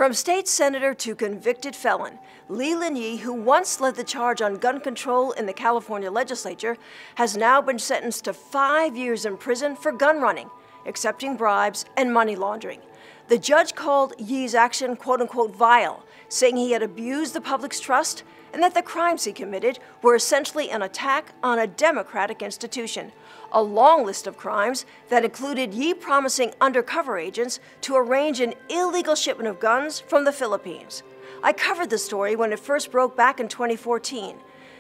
From state senator to convicted felon, Leland Yee, who once led the charge on gun control in the California legislature, has now been sentenced to 5 years in prison for gun running, accepting bribes, and money laundering. The judge called Yee's action quote-unquote vile, saying he had abused the public's trust and that the crimes he committed were essentially an attack on a democratic institution. A long list of crimes that included Yee promising undercover agents to arrange an illegal shipment of guns from the Philippines. I covered the story when it first broke back in 2014,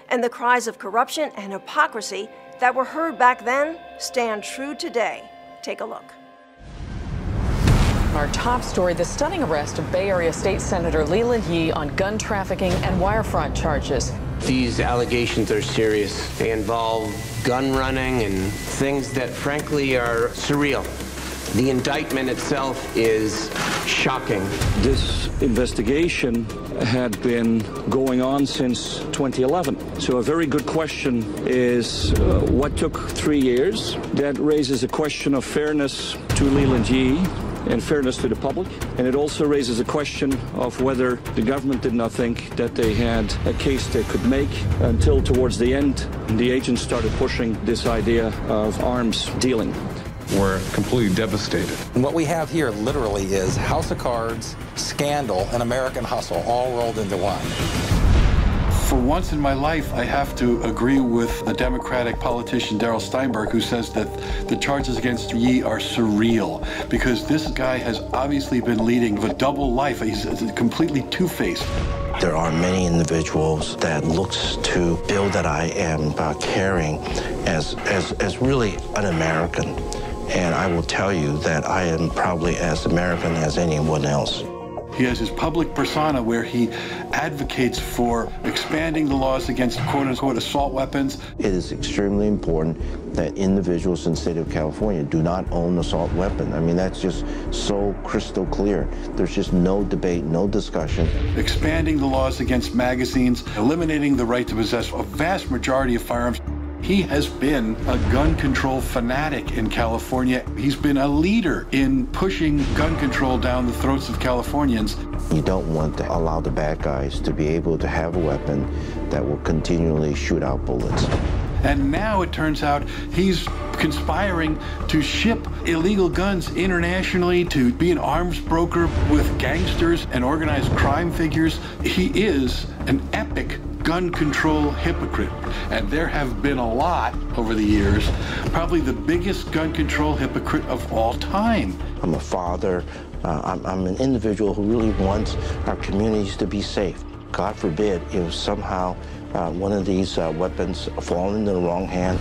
and the cries of corruption and hypocrisy that were heard back then stand true today. Take a look. Our top story, the stunning arrest of Bay Area State Senator Leland Yee on gun trafficking and wire fraud charges. These allegations are serious. They involve gun running and things that frankly are surreal. The indictment itself is shocking. This investigation had been going on since 2011. So a very good question is what took 3 years? That raises a question of fairness to Leland Yee and fairness to the public. And it also raises a question of whether the government did not think that they had a case they could make until towards the end, the agents started pushing this idea of arms dealing. We're completely devastated. And what we have here literally is House of Cards, scandal, and American hustle all rolled into one. For once in my life, I have to agree with the Democratic politician Darrell Steinberg, who says that the charges against Yee are surreal, because this guy has obviously been leading a double life. He's completely two-faced. There are many individuals that looks to Bill that I am carrying as really un-American. And I will tell you that I am probably as American as anyone else. He has his public persona where he advocates for expanding the laws against quote-unquote assault weapons. It is extremely important that individuals in the state of California do not own an assault weapon. I mean, that's just so crystal clear. There's just no debate, no discussion. Expanding the laws against magazines, eliminating the right to possess a vast majority of firearms. He has been a gun control fanatic in California. He's been a leader in pushing gun control down the throats of Californians. You don't want to allow the bad guys to be able to have a weapon that will continually shoot out bullets. And now it turns out he's conspiring to ship illegal guns internationally, to be an arms broker with gangsters and organized crime figures. He is an epic gun control hypocrite, and there have been a lot over the years. Probably the biggest gun control hypocrite of all time. I'm a father. I'm an individual who really wants our communities to be safe. God forbid if somehow one of these weapons fall into the wrong hand.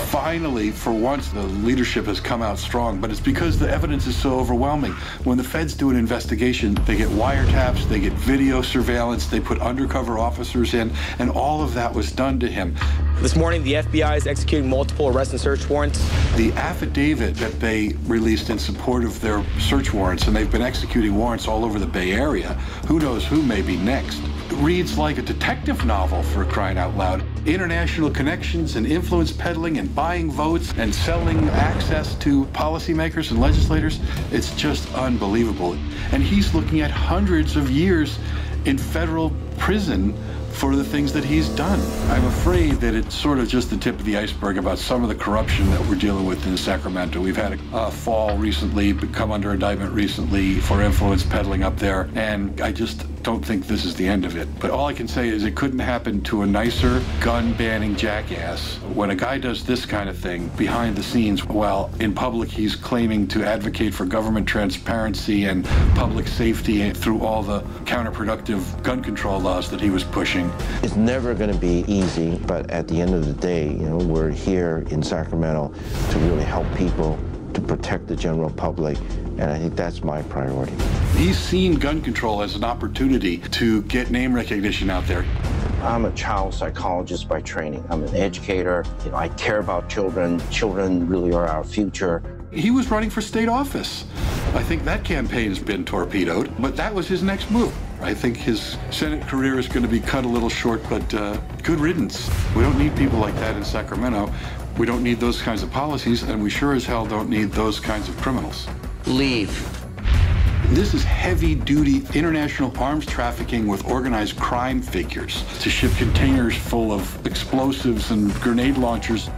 Finally, for once, the leadership has come out strong, but it's because the evidence is so overwhelming. When the feds do an investigation, they get wiretaps, they get video surveillance, they put undercover officers in, and all of that was done to him. This morning, the FBI is executing multiple arrest and search warrants. The affidavit that they released in support of their search warrants, and they've been executing warrants all over the Bay Area, who knows who may be next. It reads like a detective novel, for crying out loud. International connections and influence peddling and buying votes and selling access to policymakers and legislators. It's just unbelievable. And he's looking at hundreds of years in federal prison for the things that he's done. I'm afraid that it's sort of just the tip of the iceberg about some of the corruption that we're dealing with in Sacramento. We've had a fall recently, come under indictment recently for influence peddling up there, and I just don't think this is the end of it. But all I can say is it couldn't happen to a nicer gun-banning jackass. When a guy does this kind of thing behind the scenes, while in public he's claiming to advocate for government transparency and public safety through all the counterproductive gun control laws that he was pushing. It's never going to be easy, but at the end of the day, you know, we're here in Sacramento to really help people, to protect the general public, and I think that's my priority. He's seen gun control as an opportunity to get name recognition out there. I'm a child psychologist by training. I'm an educator. You know, I care about children. Children really are our future. He was running for state office. I think that campaign has been torpedoed, but that was his next move. I think his Senate career is going to be cut a little short, but good riddance. We don't need people like that in Sacramento. We don't need those kinds of policies, and we sure as hell don't need those kinds of criminals. Leave. This is heavy-duty international arms trafficking with organized crime figures to ship containers full of explosives and grenade launchers.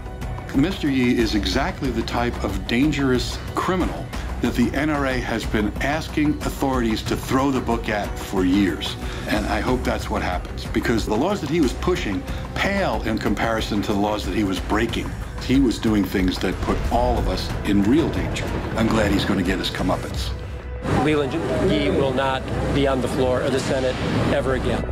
Mr. Yee is exactly the type of dangerous criminal that the NRA has been asking authorities to throw the book at for years. And I hope that's what happens, because the laws that he was pushing pale in comparison to the laws that he was breaking. He was doing things that put all of us in real danger. I'm glad he's going to get his comeuppance. Leland Yee will not be on the floor of the Senate ever again.